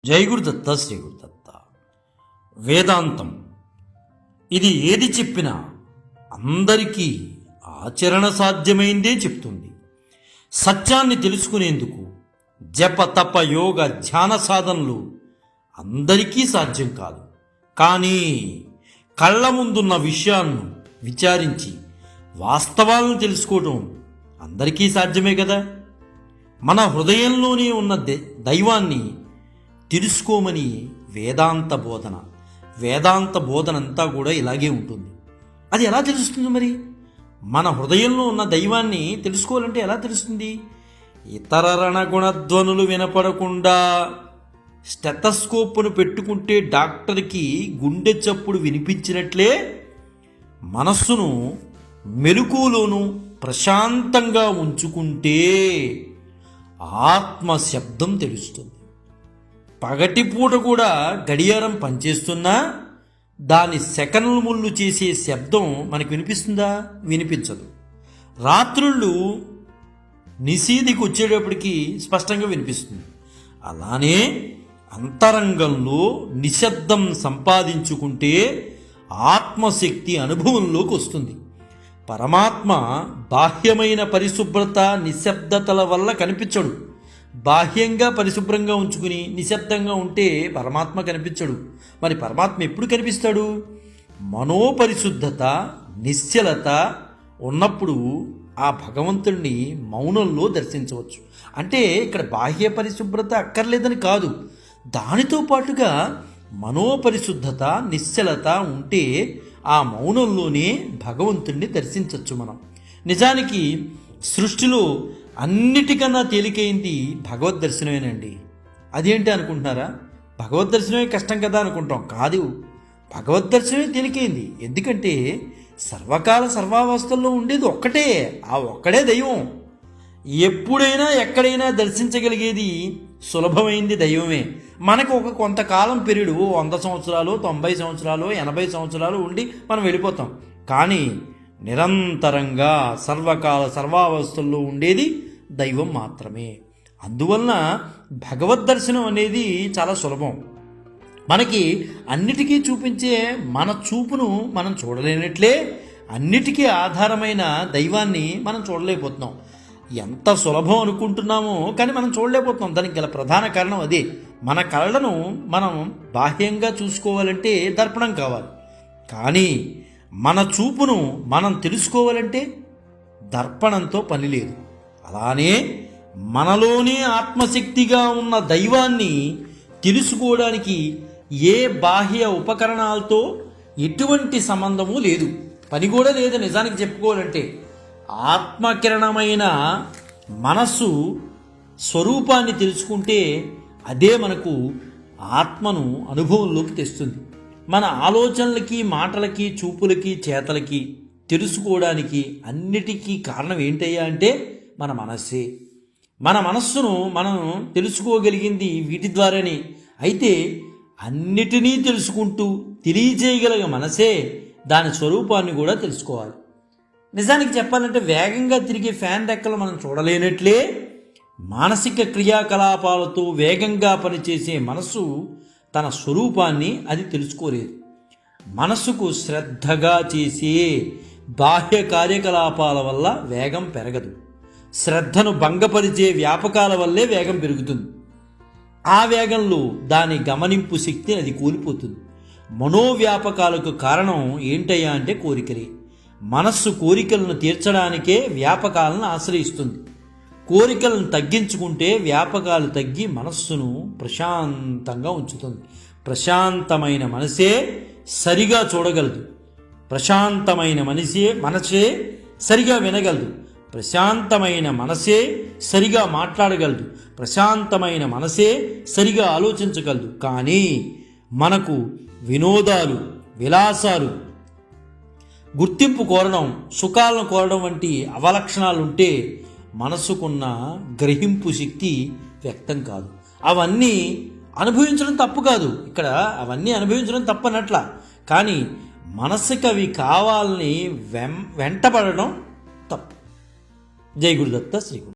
జై గురుదత్త శ్రీ గురుదత్త. వేదాంతం ఇది ఏది చెప్పినా అందరికీ ఆచరణ సాధ్యమైందే చెప్తుంది. సత్యాన్ని తెలుసుకునేందుకు జప తప యోగ ధ్యాన సాధనలు అందరికీ సాధ్యం కాదు. కానీ కళ్ళ ముందున్న విషయాలను విచారించి వాస్తవాలను తెలుసుకోవడం అందరికీ సాధ్యమే కదా. మన హృదయంలోనే ఉన్న దైవాన్ని తెలుసుకోమని వేదాంత బోధన అంతా కూడా ఇలాగే ఉంటుంది. అది ఎలా తెలుస్తుంది మరి? మన హృదయంలో ఉన్న దైవాన్ని తెలుసుకోవాలంటే ఎలా తెలుస్తుంది? ఇతర రణగుణధ్వనులు వినపడకుండా స్టెతస్కోప్ను పెట్టుకుంటే డాక్టర్కి గుండె చప్పుడు వినిపించినట్లే మనస్సును మెలకువలోనూ ప్రశాంతంగా ఉంచుకుంటే ఆత్మ శబ్దం తెలుస్తుంది. పగటిపూట కూడా గడియారం పనిచేస్తున్నా దాని సెకన్లు ముళ్ళు చేసే శబ్దం మనకు వినిపిస్తుందా? వినిపించదు. రాత్రుళ్ళు నిశీదికి వచ్చేటప్పటికి స్పష్టంగా వినిపిస్తుంది. అలానే అంతరంగంలో నిశ్శబ్దం సంపాదించుకుంటే ఆత్మశక్తి అనుభవంలోకి వస్తుంది. పరమాత్మ బాహ్యమైన పరిశుభ్రత నిశ్శబ్దతల వల్ల కనిపించడు. బాహ్యంగా పరిశుభ్రంగా ఉంచుకుని నిశ్శబ్దంగా ఉంటే పరమాత్మ కనిపించడు. మరి పరమాత్మ ఎప్పుడు కనిపిస్తాడు? మనోపరిశుద్ధత నిశ్చలత ఉన్నప్పుడు ఆ భగవంతుడిని మౌనంలో దర్శించవచ్చు. అంటే ఇక్కడ బాహ్య పరిశుభ్రత అక్కర్లేదని కాదు, దానితో పాటుగా మనోపరిశుద్ధత నిశ్చలత ఉంటే ఆ మౌనంలోనే భగవంతుడిని దర్శించవచ్చు మనం. నిజానికి సృష్టిలో అన్నిటికన్నా తేలికైంది భగవద్ దర్శనమేనండి. అదేంటి అనుకుంటున్నారా? భగవద్ దర్శనమే కష్టం కదా అనుకుంటాం. కాదు, భగవద్ దర్శనమే తేలికైంది. ఎందుకంటే సర్వకాల సర్వావస్థల్లో ఉండేది ఒక్కటే, ఆ ఒక్కడే దైవం. ఎప్పుడైనా ఎక్కడైనా దర్శించగలిగేది సులభమైంది దైవమే. మనకు ఒక కొంతకాలం పీరియడ్ 100 సంవత్సరాలు 90 సంవత్సరాలు 80 సంవత్సరాలు ఉండి మనం వెళ్ళిపోతాం. కానీ నిరంతరంగా సర్వకాల సర్వావస్థల్లో ఉండేది దైవం మాత్రమే. అందువలన భగవద్ దర్శనం అనేది చాలా సులభం. మనకి అన్నిటికీ చూపించే మన చూపును మనం చూడలేనట్లే అన్నిటికీ ఆధారమైన దైవాన్ని మనం చూడలేకపోతున్నాం. ఎంత సులభం అనుకుంటున్నామో కానీ మనం చూడలేకపోతున్నాం. దానికి గల ప్రధాన కారణం అదే. మన కళ్ళను మనం బాహ్యంగా చూసుకోవాలంటే దర్పణం కావాలి. కానీ మన చూపును మనం తెలుసుకోవాలంటే దర్పణంతో పని లేదు. అలానే మనలోనే ఆత్మశక్తిగా ఉన్న దైవాన్ని తెలుసుకోవడానికి ఏ బాహ్య ఉపకరణాలతో ఎటువంటి సంబంధము లేదు, పని కూడా లేదు. నిజానికి చెప్పుకోవాలంటే ఆత్మకిరణమైన మనస్సు స్వరూపాన్ని తెలుసుకుంటే అదే మనకు ఆత్మను అనుభవంలోకి తెస్తుంది. మన ఆలోచనలకి మాటలకి చూపులకి చేతలకి తెలుసుకోవడానికి అన్నిటికీ కారణం ఏంటయ్యా అంటే మన మనస్సే. మన మనస్సును మనం తెలుసుకోగలిగింది వీటి ద్వారానే. అయితే అన్నిటినీ తెలుసుకుంటూ తెలియజేయగలిగే మనసే దాని స్వరూపాన్ని కూడా తెలుసుకోవాలి. నిజానికి చెప్పాలంటే వేగంగా తిరిగే ఫ్యాన్ రెక్కలు మనం చూడలేనట్లే మానసిక క్రియాకలాపాలతో వేగంగా పనిచేసే మనస్సు తన స్వరూపాన్ని అది తెలుసుకోలేదు. మనస్సుకు శ్రద్ధగా చేసే బాహ్య కార్యకలాపాల వల్ల వేగం పెరగదు. శ్రద్ధను భంగపరిచే వ్యాపకాల వల్లే వేగం పెరుగుతుంది. ఆ వేగంలో దాని గమనింపు శక్తి అది కోల్పోతుంది. మనోవ్యాపకాలకు కారణం ఏంటయ్యా అంటే కోరికలే. మనస్సు కోరికలను తీర్చడానికే వ్యాపకాలను ఆశ్రయిస్తుంది. కోరికలను తగ్గించుకుంటే వ్యాపకాలు తగ్గి మనస్సును ప్రశాంతంగా ఉంచుతుంది. ప్రశాంతమైన మనసే సరిగా చూడగలదు. ప్రశాంతమైన మనసే సరిగా వినగలదు. ప్రశాంతమైన మనసే సరిగా మాట్లాడగలదు. ప్రశాంతమైన మనసే సరిగా ఆలోచించగలదు. కానీ మనకు వినోదాలు, విలాసాలు, గుర్తింపు కోరడం, సుఖాలను కోరడం వంటి అవలక్షణాలుంటే మనసుకున్న గ్రహింపు శక్తి వ్యక్తం కాదు. అవన్నీ అనుభవించడం తప్పు కాదు, ఇక్కడ అవన్నీ అనుభవించడం తప్పనట్ల. కానీ మనసుకు అవి కావాలని వెంటపడడం తప్పు. జై గురుదత్త శ్రీ గురు.